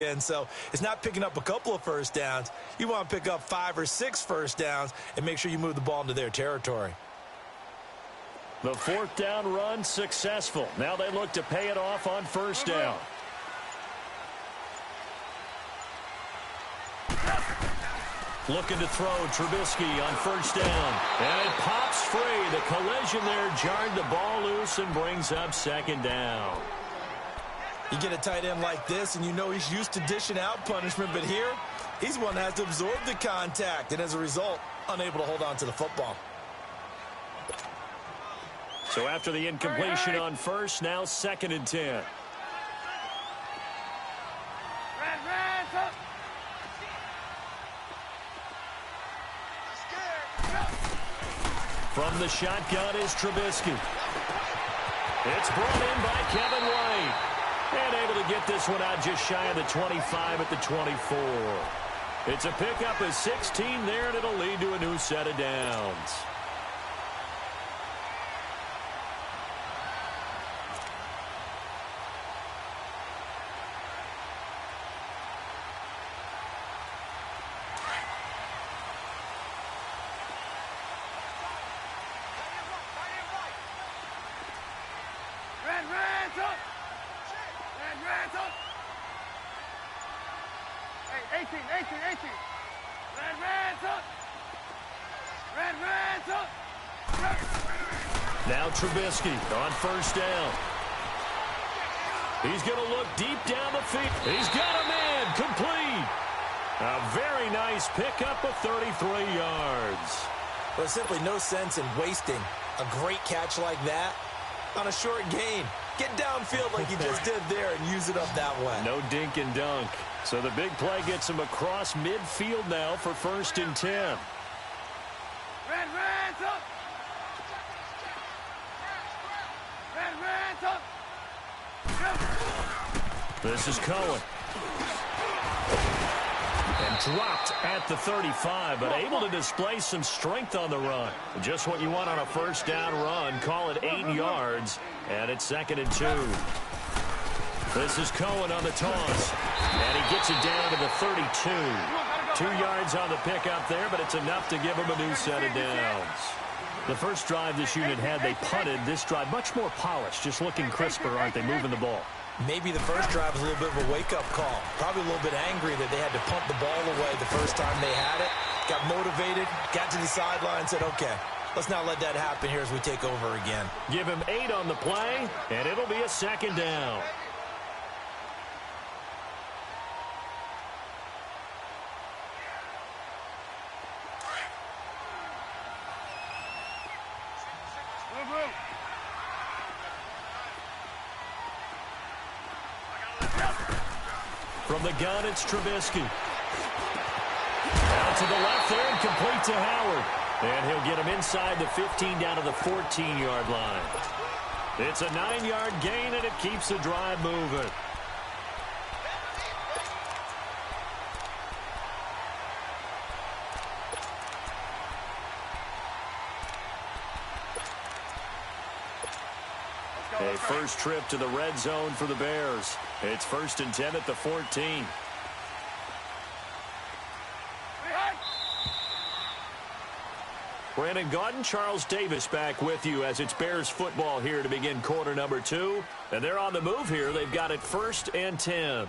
And so it's not picking up a couple of first downs. You want to pick up 5 or 6 first downs and make sure you move the ball into their territory. The fourth down run successful. Now they look to pay it off on first down. Looking to throw Trubisky on first down. And it pops free. The collision there jarred the ball loose and brings up second down. You get a tight end like this, and you know he's used to dishing out punishment, but here, he's one that has to absorb the contact, and as a result, unable to hold on to the football. So after the incompletion on first, now 2nd and 10. From the shotgun is Trubisky. It's brought in by Kevin White. And able to get this one out just shy of the 25 at the 24. It's a pickup of 16 there, and it'll lead to a new set of downs. Now Trubisky on first down. He's going to look deep down the field. He's got a man complete. A very nice pickup of 33 yards. There's simply no sense in wasting a great catch like that on a short gain. Get downfield like you just did there and use it up that way. No dink and dunk. So the big play gets him across midfield now for 1st and 10. This is Cohen. And dropped at the 35, but able to display some strength on the run. Just what you want on a first down run. Call it 8 yards, and it's 2nd and 2. This is Cohen on the toss, and he gets it down to the 32. 2 yards on the pickup there, but it's enough to give him a new set of downs. The first drive this unit had, they punted. This drive, much more polished, just looking crisper, aren't they, moving the ball? Maybe the first drive was a little bit of a wake-up call. Probably a little bit angry that they had to punt the ball away the first time they had it. Got motivated, got to the sideline, said, okay, let's not let that happen here as we take over again. Give him 8 on the play, and it'll be a 2nd down. From the gun, it's Trubisky. Out to the left there and complete to Howard. And he'll get him inside the 15 down to the 14-yard line. It's a 9-yard gain, and it keeps the drive moving. A first trip to the red zone for the Bears. It's 1st and 10 at the 14. Brandon Gaudin, Charles Davis back with you as it's Bears football here to begin quarter number 2. And they're on the move here. They've got it 1st and 10.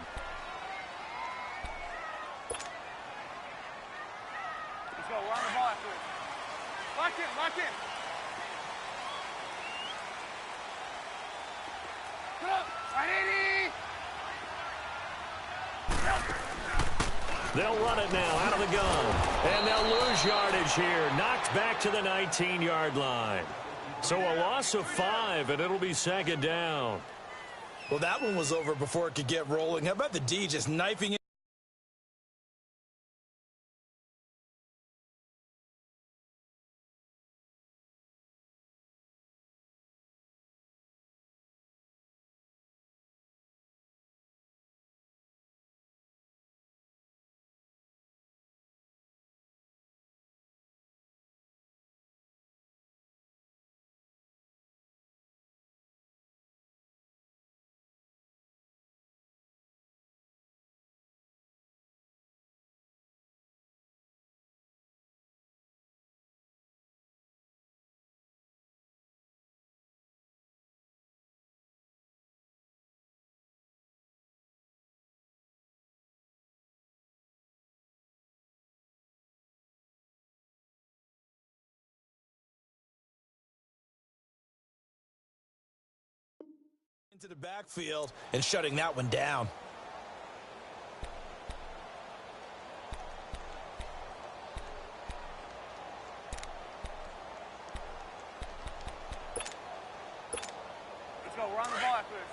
Let's go. We're on the ball after it. Lock in, lock in. They'll run it now out of the gun. And they'll lose yardage here. Knocked back to the 19-yard line. So a loss of 5, and it'll be 2nd down. Well, that one was over before it could get rolling. How about the D just knifing it? into the backfield and shutting that one down. Let's go. We're on the ball after this.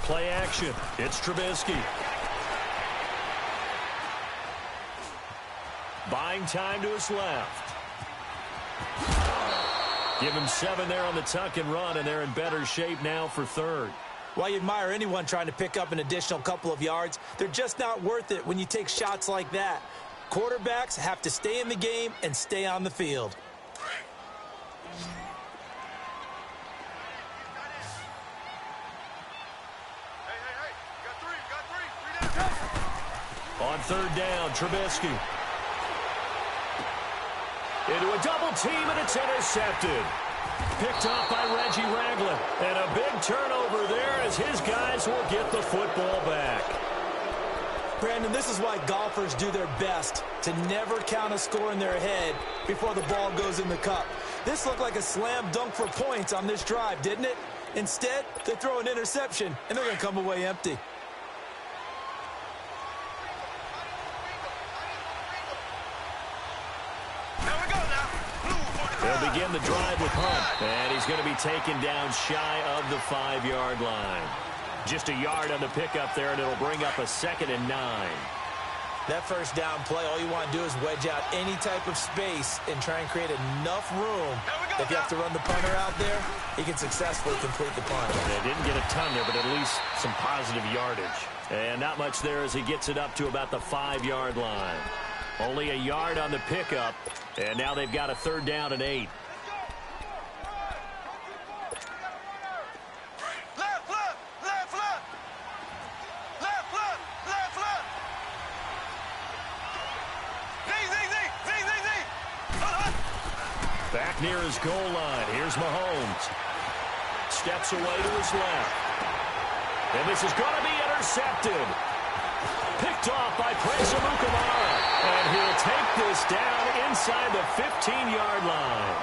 Play action. It's Trubisky. Buying time to his left. Give him 7 there on the tuck and run, and they're in better shape now for third. While you admire anyone trying to pick up an additional couple of yards, they're just not worth it when you take shots like that. Quarterbacks have to stay in the game and stay on the field. On third down, Trubisky. Into a double team, and it's intercepted. Picked off by Reggie Ragland. And a big turnover there as his guys will get the football back. Brandon, this is why golfers do their best to never count a score in their head before the ball goes in the cup. This looked like a slam dunk for points on this drive, didn't it? Instead, they throw an interception, and they're going to come away empty. They'll begin the drive with Hunt, and he's going to be taken down shy of the 5-yard line. Just a yard on the pickup there, and it'll bring up a 2nd and 9. That first down play, all you want to do is wedge out any type of space and try and create enough room. If you have to run the punter out there, he can successfully complete the punt. They didn't get a ton there, but at least some positive yardage. And not much there as he gets it up to about the 5-yard line. Only a yard on the pickup, and now they've got a 3rd down and 8. Back near his goal line. Here's Mahomes. Steps away to his left. And this is going to be intercepted. Picked off by Prince Amukamara. And he'll take this down inside the 15-yard line.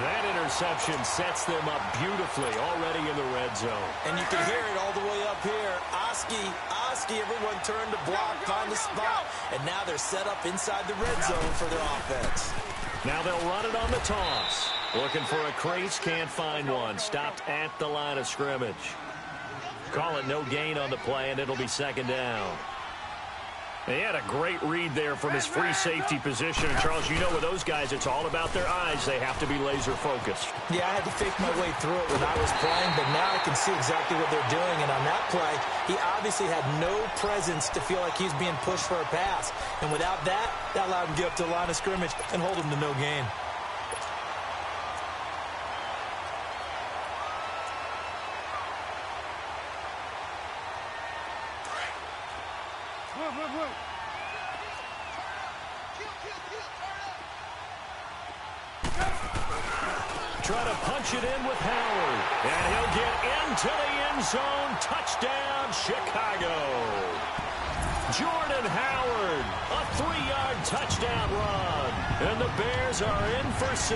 That interception sets them up beautifully already in the red zone. And you can hear it all the way up here. Oski, everyone turned to block, find a spot. And now they're set up inside the red zone for their offense. Now they'll run it on the toss. Looking for a crease, can't find one. Stopped at the line of scrimmage. Call it no gain on the play, and it'll be 2nd down. He had a great read there from his free safety position. And, Charles, you know with those guys, it's all about their eyes. They have to be laser-focused. Yeah, I had to fake my way through it when I was playing, but now I can see exactly what they're doing. And on that play, he obviously had no presence to feel like he's being pushed for a pass. And without that, that allowed him to get up to the line of scrimmage and hold him to no gain. Try to punch it in with Howard. And he'll get into the end zone. Touchdown, Chicago. Jordan Howard, a 3-yard touchdown run. And the Bears are in for 6.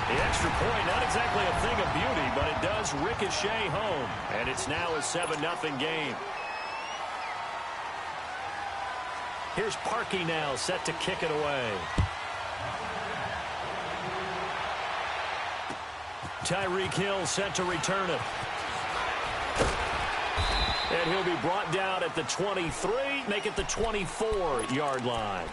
The extra point, not exactly a thing of beauty, but it does ricochet home. And it's now a 7-0 game. Here's Parkey now, set to kick it away. Tyreek Hill set to return it. And he'll be brought down at the 23, make it the 24-yard line.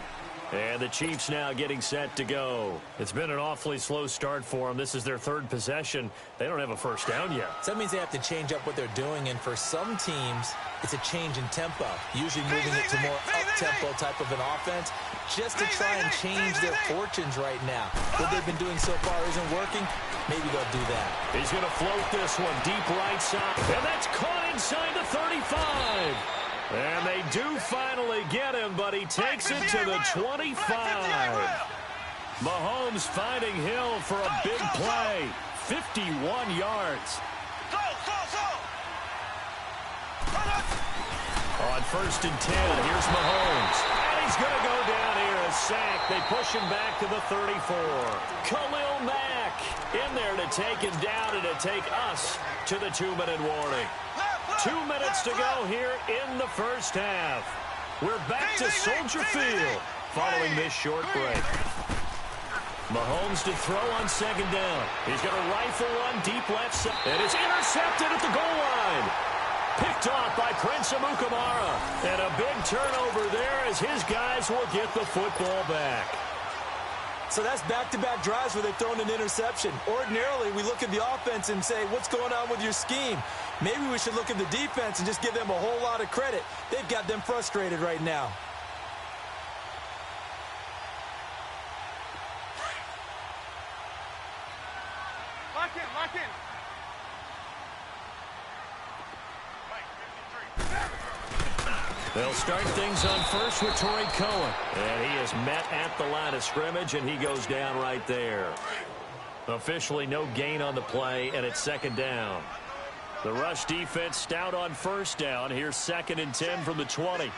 And the Chiefs now getting set to go. It's been an awfully slow start for them. This is their 3rd possession. They don't have a first down yet. So that means they have to change up what they're doing, and for some teams, it's a change in tempo, usually moving it to more up-tempo type of an offense, just to try and change their fortunes right now. What they've been doing so far isn't working. Maybe they'll do that. He's going to float this one deep right side. And that's caught inside the 35. And they do finally get him, but he takes it to the 25. Mahomes finding Hill for a big play. 51 yards. On 1st and 10, here's Mahomes. And he's going to go down here, a sack. They push him back to the 34. Khalil Mack in there to take him down and to take us to the 2-minute warning. 2 minutes to go here in the first half. We're back to Soldier Field following this short break. Mahomes to throw on 2nd down. He's going to rifle one deep left side. And it's intercepted at the goal line. Picked off by Prince Amukamara. And a big turnover there as his guys will get the football back. So that's back-to-back drives where they've thrown an interception. Ordinarily, we look at the offense and say, what's going on with your scheme? Maybe we should look at the defense and just give them a whole lot of credit. They've got them frustrated right now. Lock in, lock in. They'll start things on first with Torrey Cohen. And he is met at the line of scrimmage, and he goes down right there. Officially no gain on the play, and it's 2nd down. The rush defense stout on 1st down. Here's 2nd and 10 from the 20.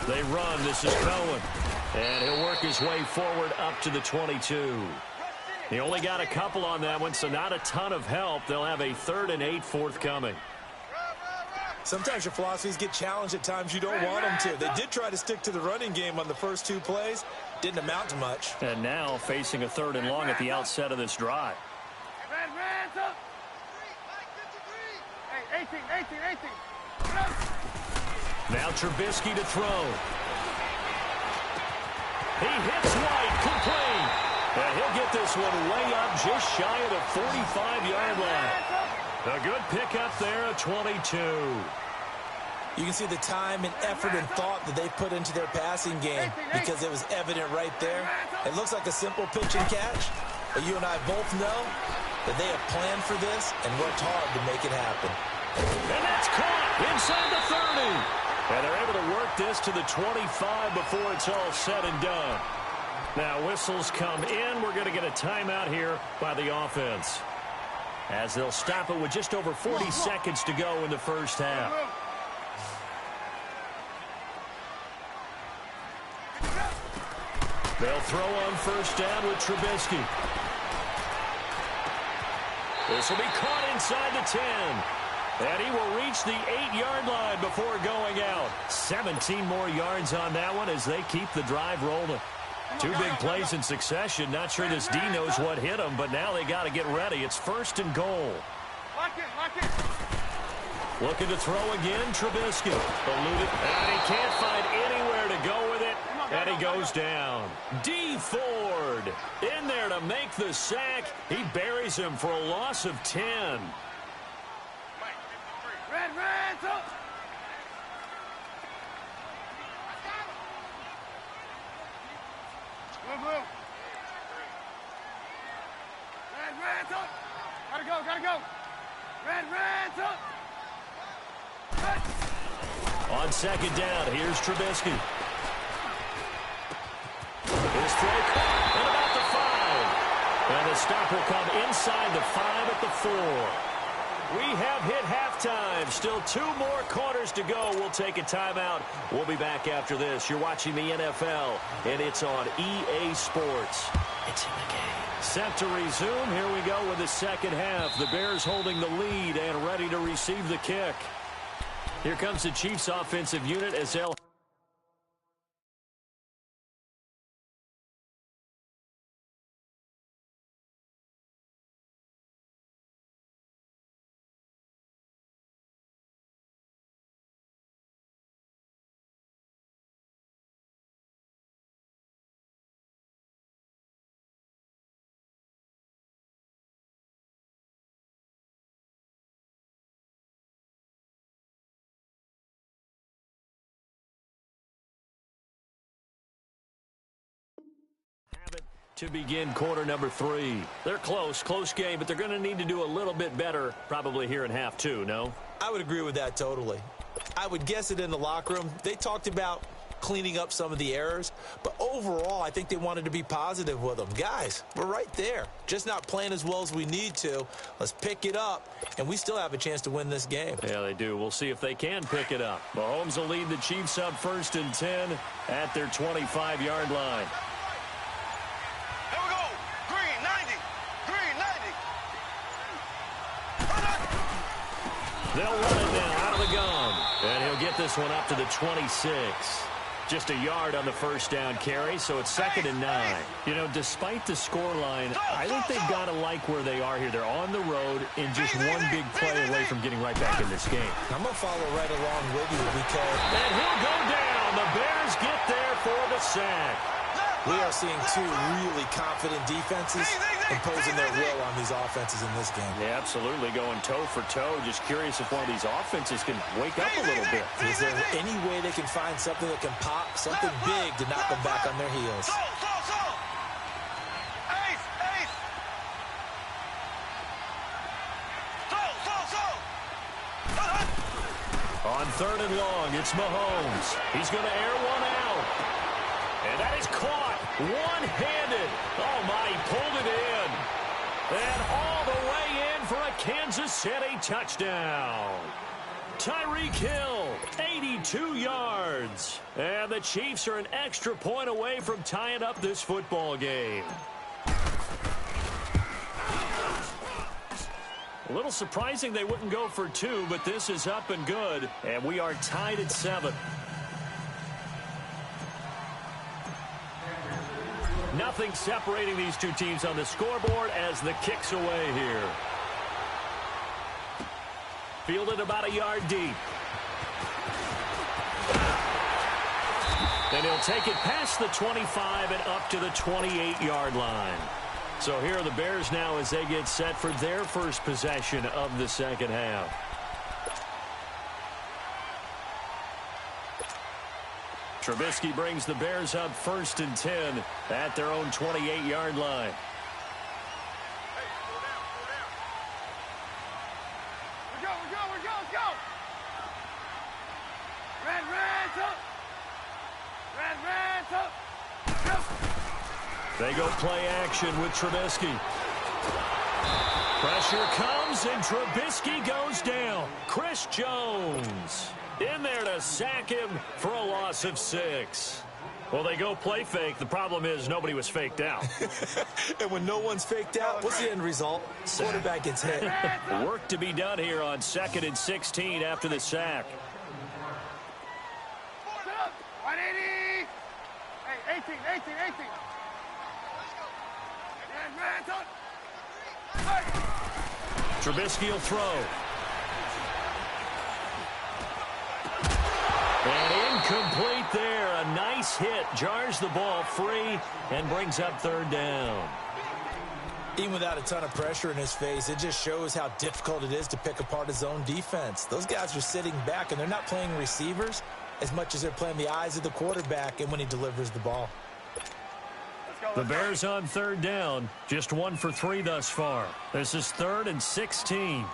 They run. This is Cohen. And he'll work his way forward up to the 22. He only got a couple on that one, so not a ton of help. They'll have a 3rd and 8 forthcoming. Sometimes your philosophies get challenged at times you don't want them to. They did try to stick to the running game on the first 2 plays. Didn't amount to much. And now facing a 3rd and long at the outset of this drive. Hey, 18. Now Trubisky to throw. He hits White, complete. And he'll get this one way up just shy of the 45-yard line. A good pickup there at 22. You can see the time and effort and thought that they put into their passing game because it was evident right there. It looks like a simple pitch and catch, but you and I both know that they have planned for this and worked hard to make it happen. And that's caught inside the 30. And they're able to work this to the 25 before it's all said and done. Now whistles come in. We're going to get a timeout here by the offense, as they'll stop it with just over 40 seconds to go in the first half. They'll throw on 1st down with Trubisky. This will be caught inside the 10. And he will reach the 8-yard line before going out. 17 more yards on that one as they keep the drive rolling. 2 big plays in succession. Not sure this D knows what hit him, but now they got to get ready. It's 1st and goal. Lock in. Looking to throw again, Trubisky. Eluded, and he can't find anywhere to go with it, and he goes down. D. Ford in there to make the sack. He buries him for a loss of 10. Red, up. Move. Red, up. Gotta go. Red, up. On 2nd down, here's Trubisky. His throw caught at about the 5. And the stop will come inside the 5 at the 4. We have hit halftime. Still 2 more quarters to go. We'll take a timeout. We'll be back after this. You're watching the NFL, and it's on EA Sports. It's in the game. Set to resume. Here we go with the second half. The Bears holding the lead and ready to receive the kick. Here comes the Chiefs offensive unit as they'll to begin quarter number 3. They're close game, but they're going to need to do a little bit better probably here in half 2, no? I would agree with that totally. I would guess it in the locker room. They talked about cleaning up some of the errors. But overall, I think they wanted to be positive with them. Guys, we're right there. Just not playing as well as we need to. Let's pick it up, and we still have a chance to win this game. Yeah, they do. We'll see if they can pick it up. Mahomes will lead the Chiefs up 1st and 10 at their 25-yard line. Here we go. Green 90. Green 90. They'll run it now out of the gun. And he'll get this one up to the 26. Just a yard on the first down carry, so it's 2nd and 9. You know, despite the scoreline, I think they've got to like where they are here. They're on the road and just one big play away from getting right back in this game. I'm going to follow right along with you because... And he'll go down. The Bears get there for the sack. We are seeing two really confident defenses imposing their will on these offenses in this game. Yeah, absolutely, going toe for toe. Just curious if one of these offenses can wake up a little bit. Is there any way they can find something that can pop, something big to knock them back on their heels? On 3rd and long, it's Mahomes. He's going to air one out. And that is caught one-handed. Oh, my, he pulled it in. And all the way in for a Kansas City touchdown. Tyreek Hill, 82 yards. And the Chiefs are an extra point away from tying up this football game. A little surprising they wouldn't go for 2, but this is up and good. And we are tied at 7. Nothing separating these two teams on the scoreboard as the kick's away here. Fielded about a yard deep. And he'll take it past the 25 and up to the 28-yard line. So here are the Bears now as they get set for their first possession of the second half. Trubisky brings the Bears up 1st and 10 at their own 28-yard line. We're go. Red, up. They go play action with Trubisky. Pressure comes, and Trubisky goes down. Chris Jones in there to sack him for a loss of 6. Well, they go play fake. The problem is nobody was faked out. And when no one's faked out, what's the end result? Quarterback gets hit. Work to be done here on 2nd and 16 after the sack. 180. Hey, 18. Trubisky will throw. And incomplete there. A nice hit. Jars the ball free and brings up 3rd down. Even without a ton of pressure in his face, it just shows how difficult it is to pick apart his own defense. Those guys are sitting back, and they're not playing receivers as much as they're playing the eyes of the quarterback and when he delivers the ball. The Bears on 3rd down. Just 1 for 3 thus far. This is 3rd and 16.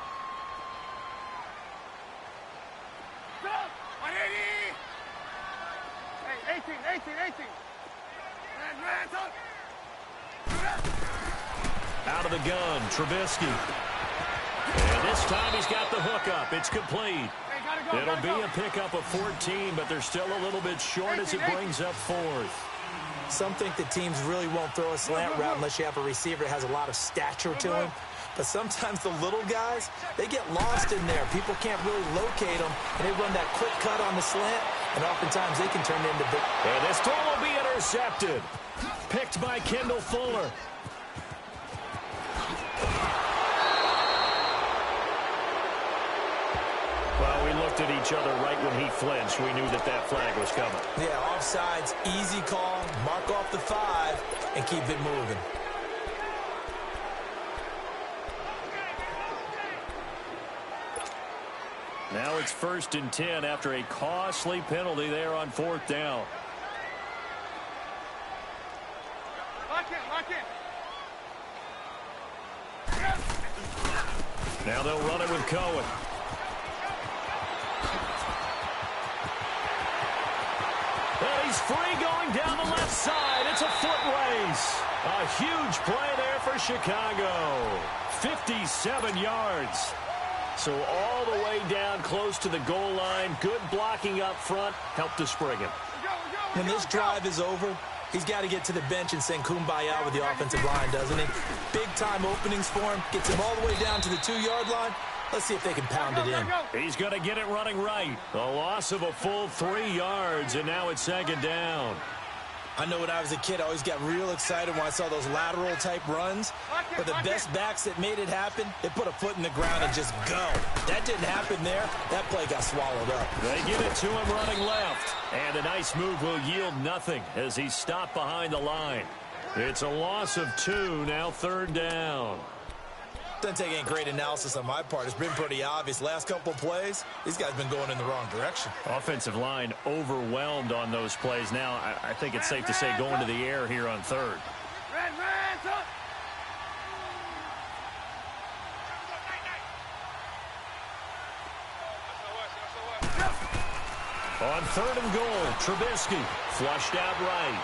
Out of the gun, Trubisky. And this time he's got the hook up. It's complete. It'll be a pickup of 14, but they're still a little bit short as it brings up 4th. Some think the teams really won't throw a slant route unless you have a receiver that has a lot of stature to him. But sometimes the little guys, they get lost in there. People can't really locate them, and they run that quick cut on the slant, and oftentimes they can turn into big. And this throw will be intercepted. Picked by Kendall Fuller. Well, we looked at each other right when he flinched. We knew that that flag was coming. Yeah, offsides, easy call, mark off the 5, and keep it moving. Now it's 1st and 10 after a costly penalty there on 4th down. Lock in. Now they'll run it with Cohen. And he's free going down the left side. It's a foot race. A huge play there for Chicago. 57 yards. So all the way down close to the goal line. Good blocking up front. Helped to spring him. When this drive is over, he's got to get to the bench and sing Kumbaya with the offensive line, doesn't he? Big-time openings for him. Gets him all the way down to the 2-yard line. Let's see if they can pound it in. He's going to get it running right. A loss of a full 3 yards, and now it's second down. I know when I was a kid, I always got real excited when I saw those lateral-type runs. But the best backs that made it happen, they put a foot in the ground and just go. That didn't happen there. That play got swallowed up. They get it to him running left. And a nice move will yield nothing as he's stopped behind the line. It's a loss of 2, now third down. Doesn't take any great analysis on my part. It's been pretty obvious. Last couple of plays, these guys been going in the wrong direction. Offensive line overwhelmed on those plays. Now, I think it's safe to say going to the air here on third. On third and goal, Trubisky flushed out right.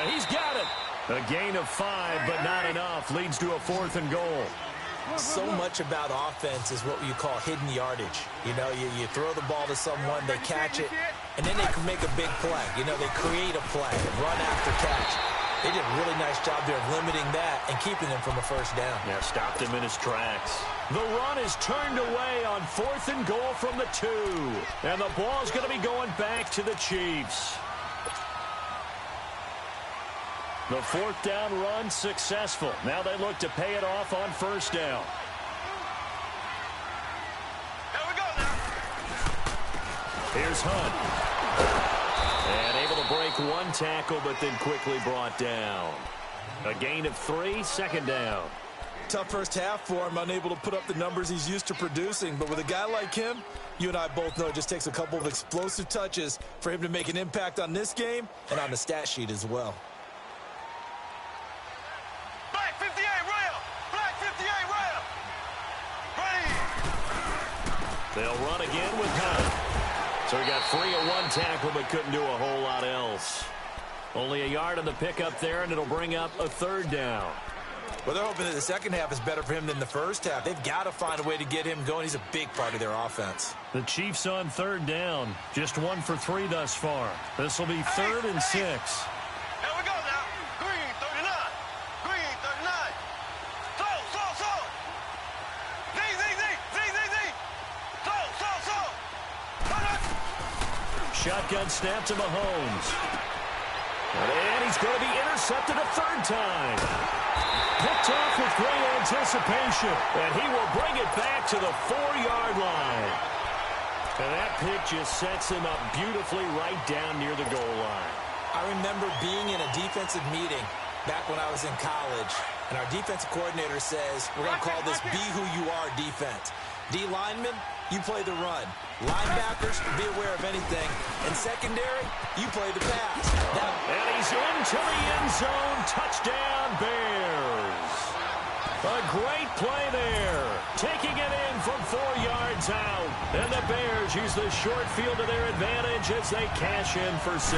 He's got it. A gain of 5, but not enough. Leads to a 4th and goal. So much about offense is what you call hidden yardage. You know, you throw the ball to someone, they catch it, and then they can make a big play. You know, they create a play, run after catch. They did a really nice job there of limiting that and keeping him from a first down. Yeah, stopped him in his tracks. The run is turned away on 4th and goal from the 2. And the ball's going to be going back to the Chiefs. The 4th down run successful. Now they look to pay it off on first down. Here we go now. Here's Hunt. And able to break one tackle, but then quickly brought down. A gain of 3, second down. Tough first half for him, unable to put up the numbers he's used to producing. But with a guy like him, you and I both know it just takes a couple of explosive touches for him to make an impact on this game and on the stat sheet as well. Black 58 rail. Black 58 rail. Ready. They'll run again with Hunt. So he got free of one tackle, but couldn't do a whole lot else. Only a yard on the pickup there, and it'll bring up a third down. Well, they're hoping that the second half is better for him than the first half. They've got to find a way to get him going. He's a big part of their offense. The Chiefs on third down. Just 1 for 3 thus far. This will be 3rd and 6. Here we go now. Green 39. Green 39. So. Z. So. Shotgun snap to Mahomes. And he's going to be intercepted a third time. Picked off with great anticipation. And he will bring it back to the 4-yard line. And that pick just sets him up beautifully right down near the goal line. I remember being in a defensive meeting back when I was in college, and our defensive coordinator says, we're going to call this be who you are defense. D linemen, you play the run. Linebackers, be aware of anything. And secondary, you play the pass. And he's into the end zone. Touchdown, Bears. A great play there. Taking it in from 4 yards out. And the Bears use the short field to their advantage as they cash in for 6.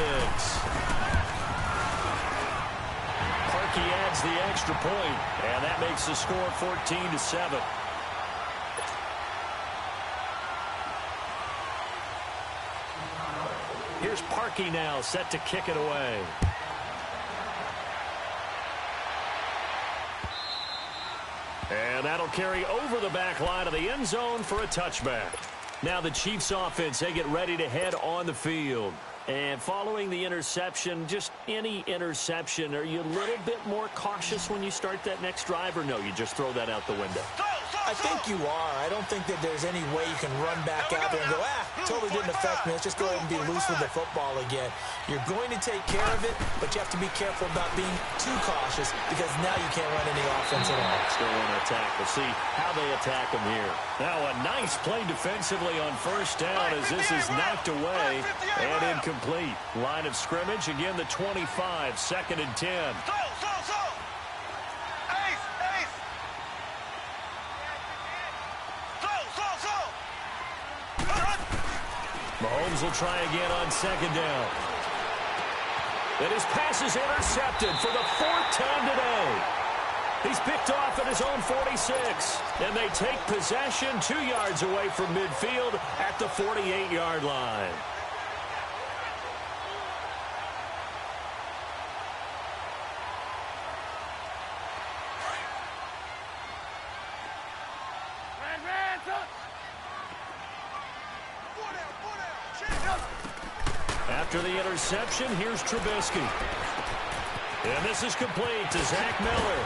Parkey adds the extra point, and that makes the score 14-7. Here's Parkey now, set to kick it away. And that'll carry over the back line of the end zone for a touchback. Now the Chiefs offense, they get ready to head on the field. And following the interception, just any interception, are you a little bit more cautious when you start that next drive, or no, you just throw that out the window? I think you are. I don't think that there's any way you can run back out there and go, totally didn't affect me. Let's just go ahead and be loose with the football again. You're going to take care of it, but you have to be careful about being too cautious because now you can't run any offense at all. Still want to attack. We'll see how they attack them here. Now a nice play defensively on first down as this is knocked away and incomplete. Line of scrimmage, again the 25, 2nd and 10. Mahomes will try again on second down. And his pass is intercepted for the 4th time today. He's picked off at his own 46. And they take possession 2 yards away from midfield at the 48-yard line. After the interception, here's Trubisky. And this is complete to Zach Miller.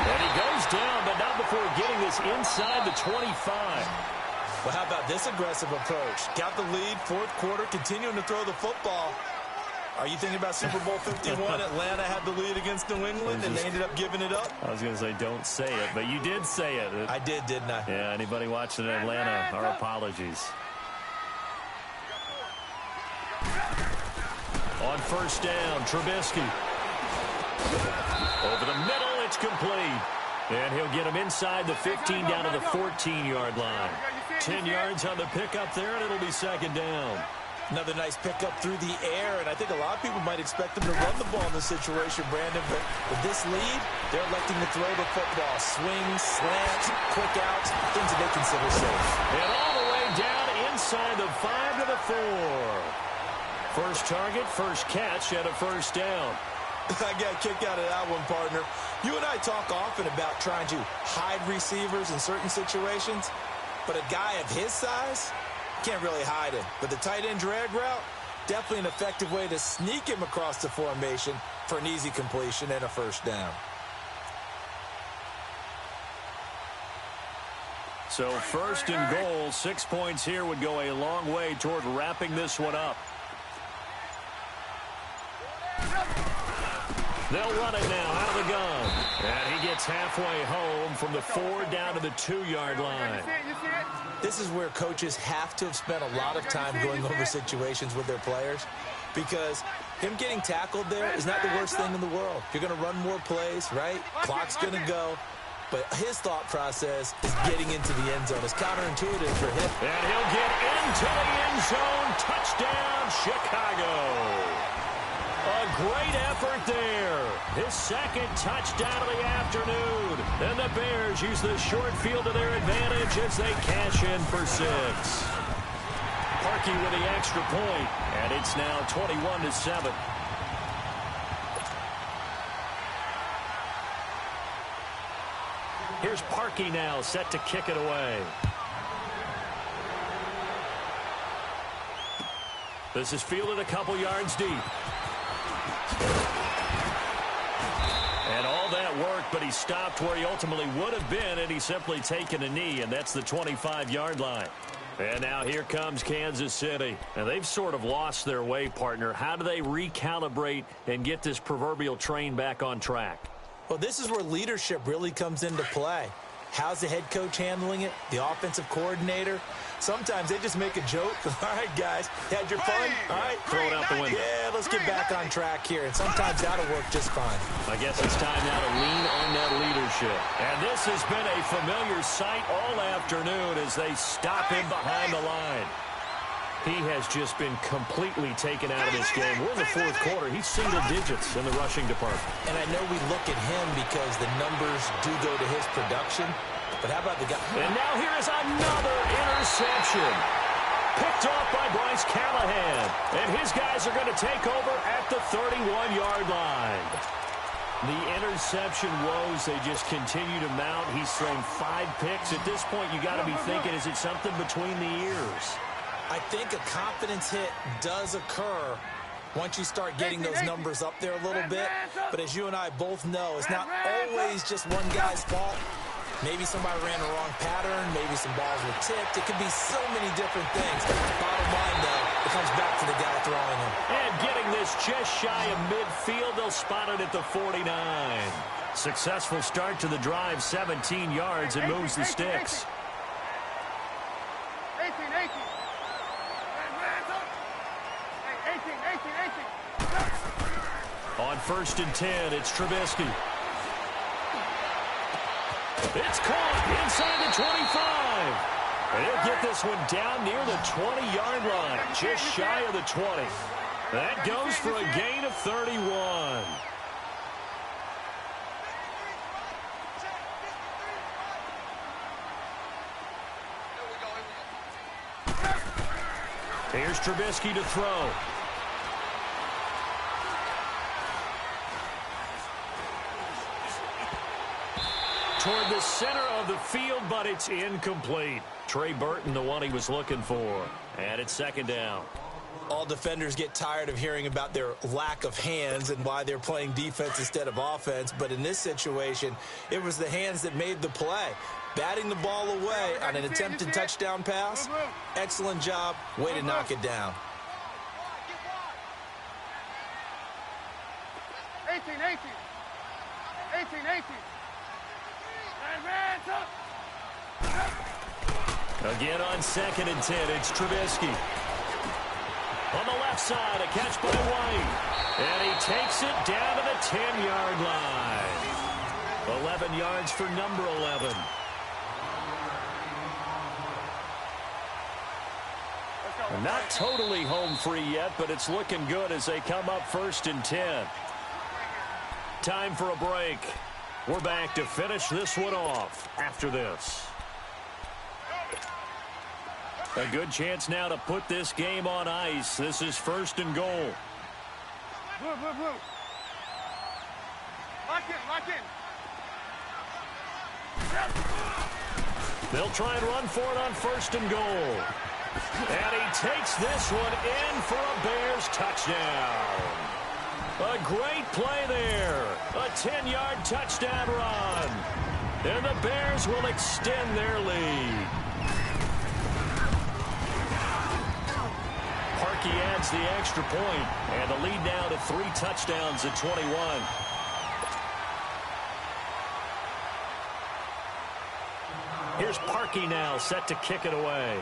And he goes down, but not before getting this inside the 25. Well, how about this aggressive approach? Got the lead, 4th quarter, continuing to throw the football. Are you thinking about Super Bowl 51? Atlanta had the lead against New England, and they ended up giving it up? I was going to say don't say it, but you did say it. I did, didn't I? Yeah, anybody watching in Atlanta, our apologies. On 1st down, Trubisky. Over the middle, it's complete. And he'll get him inside the 15 down to the 14-yard line. 10 yards on the pickup there, and it'll be 2nd down. Another nice pickup through the air, and I think a lot of people might expect them to run the ball in this situation, Brandon, but with this lead, they're electing to throw the football. Swings, slants, quick outs, things that they consider safe. And all the way down inside the 5 to the 4. First target, first catch, and a 1st down. I got a kick out of that one, partner. You and I talk often about trying to hide receivers in certain situations, but a guy of his size can't really hide him. But the tight end drag route, definitely an effective way to sneak him across the formation for an easy completion and a 1st down. So 1st and goal, 6 points here would go a long way toward wrapping this one up. They'll run it now out of the gun. And he gets halfway home from the 4 down to the 2-yard line. This is where coaches have to have spent a lot of time going over situations with their players, because him getting tackled there is not the worst thing in the world. You're going to run more plays, right? Clock's going to go. But his thought process is getting into the end zone. It's counterintuitive for him. And he'll get into the end zone. Touchdown, Chicago. A great effort there. His 2nd touchdown of the afternoon. And the Bears use the short field to their advantage as they cash in for 6. Parkey with the extra point, and it's now 21-7. Here's Parkey now, set to kick it away. This is fielded a couple yards deep. And all that work, but he stopped where he ultimately would have been, and he's simply taken a knee, and that's the 25-yard line. And now here comes Kansas City. And they've sort of lost their way, partner. How do they recalibrate and get this proverbial train back on track? Well, this is where leadership really comes into play. How's the head coach handling it? The offensive coordinator? Sometimes they just make a joke. All right, guys, had your fun? All right, throw it out the window. Yeah, let's get back on track here. And sometimes that'll work just fine. I guess it's time now to lean on that leadership. And this has been a familiar sight all afternoon as they stop him behind the line. He has just been completely taken out of this game. We're in the 4th quarter. He's single digits in the rushing department. And I know we look at him because the numbers do go to his production. But how about the guy? And now here is another interception. Picked off by Bryce Callahan. And his guys are going to take over at the 31-yard line. The interception woes, they just continue to mount. He's thrown 5 picks. At this point, you got to be thinking, is it something between the ears? I think a confidence hit does occur once you start getting those numbers up there a little bit. But as you and I both know, it's not always just one guy's fault. Maybe somebody ran the wrong pattern. Maybe some balls were tipped. It could be so many different things. Bottom line, though, it comes back to the guy throwing them. And getting this just shy of midfield, they'll spot it at the 49. Successful start to the drive, 17 yards, and moves the sticks. 18. On 1st and 10, it's Trubisky. It's caught inside the 25. And he'll get this one down near the 20-yard line, just shy of the 20. That goes for a gain of 31. Here's Trubisky to throw. Toward the center of the field, but it's incomplete. Trey Burton, the one he was looking for. And it's second down. All defenders get tired of hearing about their lack of hands and why they're playing defense instead of offense. But in this situation, it was the hands that made the play. Batting the ball away on an attempted touchdown pass. Excellent job. Way to knock it down. 18. 18. Again on 2nd and 10, it's Trubisky. On the left side, a catch by White. And he takes it down to the 10-yard line. 11 yards for number 11. Not totally home free yet, but it's looking good as they come up 1st and 10. Time for a break. We're back to finish this one off after this. A good chance now to put this game on ice. This is 1st and goal. Blue. Lock in. They'll try and run for it on 1st and goal. And he takes this one in for a Bears touchdown. A great play there. A 10-yard touchdown run. And the Bears will extend their lead. Parkey adds the extra point, and the lead now to 3 touchdowns at 21. Here's Parkey now, set to kick it away.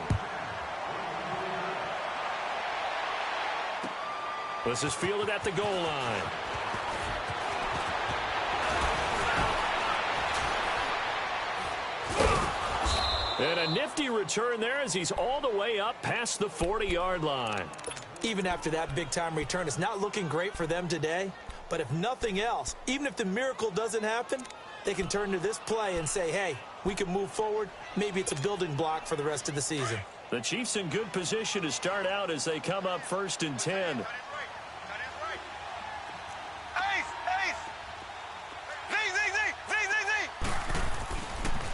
This is fielded at the goal line. And a nifty return there as he's all the way up past the 40-yard line. Even after that big-time return, it's not looking great for them today. But if nothing else, even if the miracle doesn't happen, they can turn to this play and say, hey, we can move forward. Maybe it's a building block for the rest of the season. The Chiefs in good position to start out as they come up 1st and 10.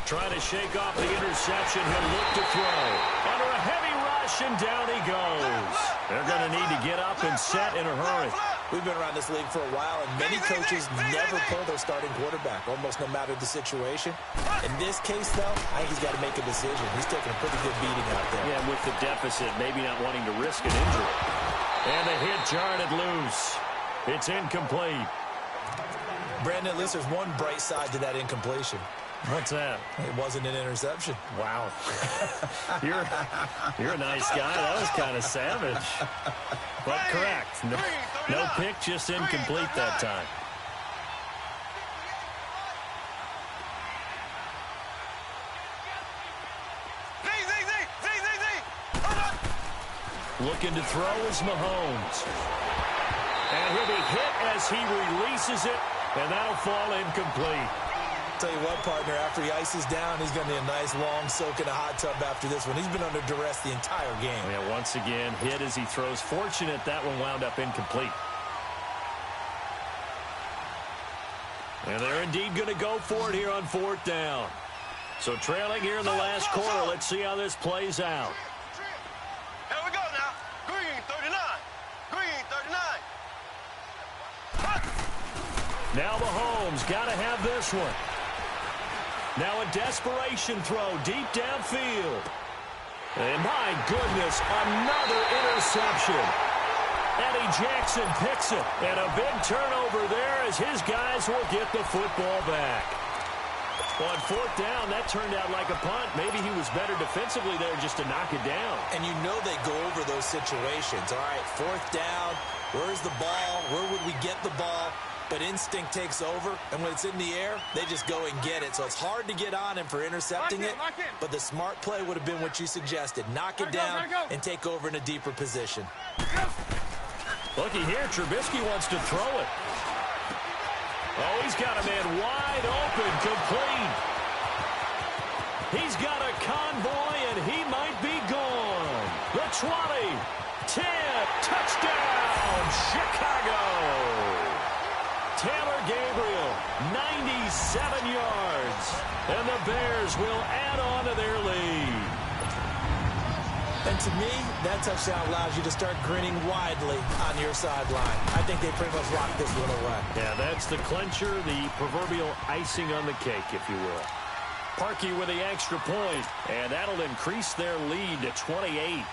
Trying to shake off the interception. He'll look to throw. Under a heavy rush, and down he goes. They're going to need to get up and set in a hurry. We've been around this league for a while, and many coaches never pull their starting quarterback, almost no matter the situation. In this case, though, I think he's got to make a decision. He's taking a pretty good beating out there. Yeah, with the deficit, maybe not wanting to risk an injury. And the hit jarred it loose. It's incomplete. Brandon, at least there's one bright side to that incompletion. What's that? It wasn't an interception. Wow. You're a nice guy. That was kind of savage. But correct. No pick, just incomplete that time. Looking to throw is Mahomes. And he'll be hit as he releases it, and that'll fall incomplete. Tell you what, partner, after he ices down, he's going to need a nice long soak in a hot tub after this one. He's been under duress the entire game. Yeah, once again, hit as he throws. Fortunate that one wound up incomplete. And they're indeed going to go for it here on 4th down. So trailing here in the last quarter. Let's see how this plays out. Here we go now. Green, 39. Green, 39. Now Mahomes got to have this one. Now a desperation throw deep downfield. And my goodness, another interception. Eddie Jackson picks it. And a big turnover there as his guys will get the football back. On 4th down, that turned out like a punt. Maybe he was better defensively there just to knock it down. And you know they go over those situations. All right, 4th down, where's the ball? Where would we get the ball? But instinct takes over, and when it's in the air, they just go and get it. So it's hard to get on him for intercepting it, but the smart play would have been what you suggested. Knock it down and take over in a deeper position. Looky here, Trubisky wants to throw it. Oh, he's got a man wide open, complete. He's got a convoy, and he might be gone. The 20, 10, touchdown, Chicago. Taylor Gabriel, 97 yards. And the Bears will add on to their lead. And to me, that touchdown allows you to start grinning widely on your sideline. I think they pretty much locked this one away. Yeah, that's the clincher, the proverbial icing on the cake, if you will. Parkey with the extra point, and that'll increase their lead to 28.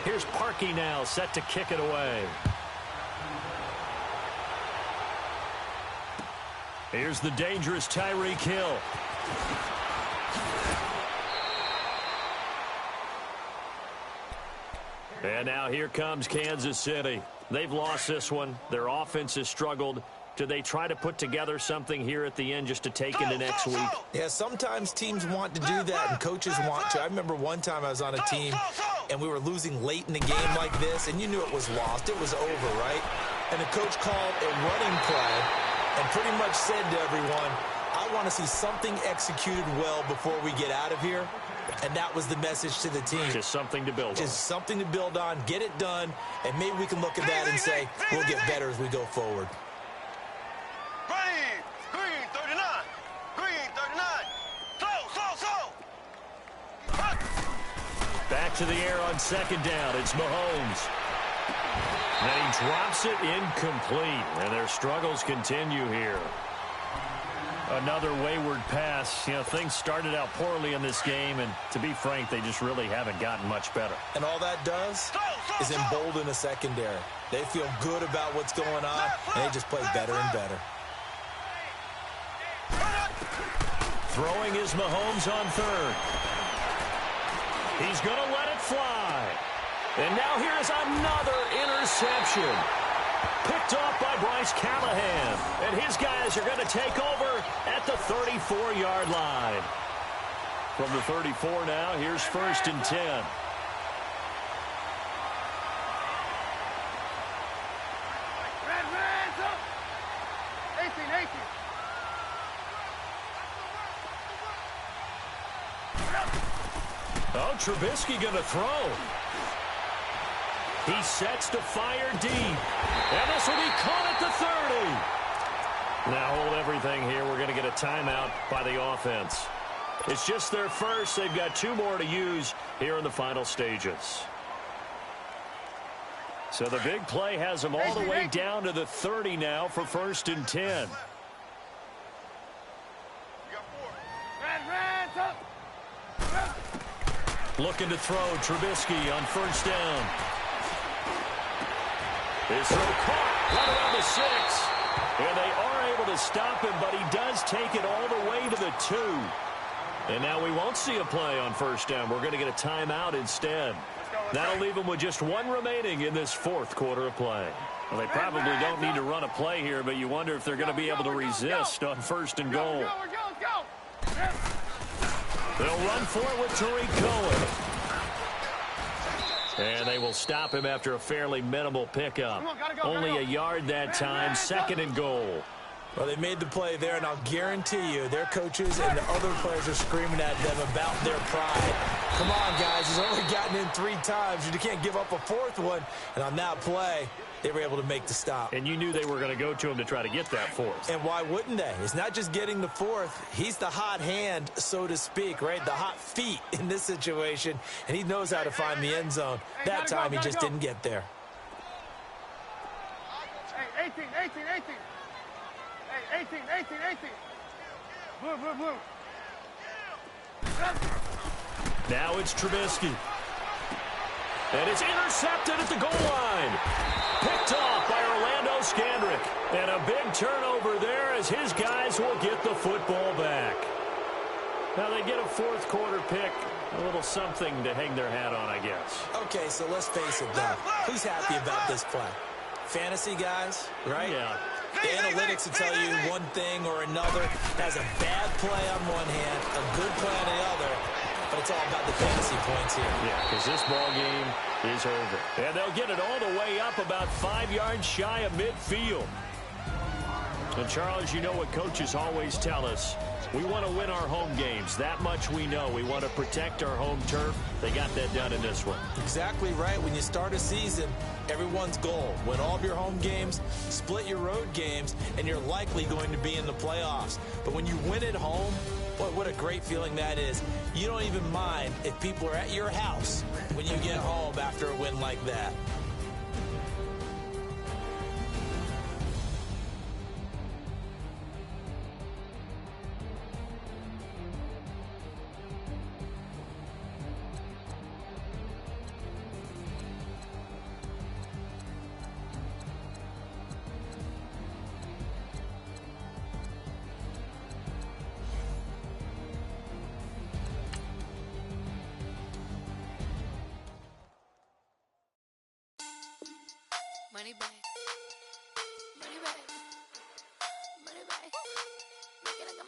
Here's Parkey now, set to kick it away. Here's the dangerous Tyreek Hill. And now here comes Kansas City. They've lost this one. Their offense has struggled. Do they try to put together something here at the end just to take into next week? Yeah, sometimes teams want to do that and coaches want to. I remember one time I was on a team and we were losing late in the game like this, and you knew it was lost. It was over, right? And the coach called a running play and pretty much said to everyone, I want to see something executed well before we get out of here. And that was the message to the team. Just something to build on. Just something to build on, get it done, and maybe we can look at that and say, we'll get better as we go forward. Green 39. Green 39. Slow. Back to the air on second down. It's Mahomes. And he drops it incomplete. And their struggles continue here. Another wayward pass. You know, things started out poorly in this game, and to be frank, they just really haven't gotten much better. And all that does is embolden a secondary. They feel good about what's going on, and they just play better and better. Throwing is Mahomes on third. He's going to let it fly. And now here is another interception. Picked off by Bryce Callahan. And his guys are going to take over at the 34-yard line. From the 34 now, here's 1st and 10. Red, up. 18. Oh, Trubisky going to throw. He sets to fire deep. And this will be caught at the 30. Now hold everything here. We're going to get a timeout by the offense. It's just their first. They've got 2 more to use here in the final stages. So the big play has them all the way down to the 30 now for 1st and 10. Red, up. Looking to throw Trubisky on 1st down. This throw caught right around the 6. And they are able to stop him, but he does take it all the way to the 2. And now we won't see a play on 1st down. We're going to get a timeout instead. That'll leave them with just 1 remaining in this 4th quarter of play. Well, they probably don't need to run a play here, but you wonder if they're going to be able to resist on 1st and goal. Let's go. They'll run for it with Tariq Cohen. And they will stop him after a fairly minimal pickup. Only a yard that time, 2nd and goal. Well, they made the play there, and I'll guarantee you their coaches and the other players are screaming at them about their pride. Come on, guys. He's only gotten in 3 times. You can't give up a 4th one. And on that play, they were able to make the stop. And you knew they were going to go to him to try to get that 4th. And why wouldn't they? It's not just getting the 4th. He's the hot hand, so to speak, right? The hot feet in this situation. And he knows how to find the end zone. That time, he just didn't get there. Hey, 18. Hey, 18. Blue. Now it's Trubisky. And it's intercepted at the goal line. Picked off by Orlando Scandrick. And a big turnover there as his guys will get the football back. Now they get a 4th quarter pick. A little something to hang their hat on, I guess. Okay, so let's face it, though. Who's happy about this play? Fantasy guys, right? Yeah. The analytics will tell you one thing or another. Has a bad play on one hand, a good play on the other. but it's all about the fantasy points here. Yeah, because this ball game is over. And they'll get it all the way up about 5 yards shy of midfield. And, Charles, you know what coaches always tell us. We want to win our home games. That much we know. We want to protect our home turf. They got that done in this one. Exactly right. When you start a season, everyone's goal: win all of your home games, split your road games, and you're likely going to be in the playoffs. But when you win at home, boy, what a great feeling that is. You don't even mind if people are at your house when you get home after a win like that. Money bag, money bag, money bag. Make it like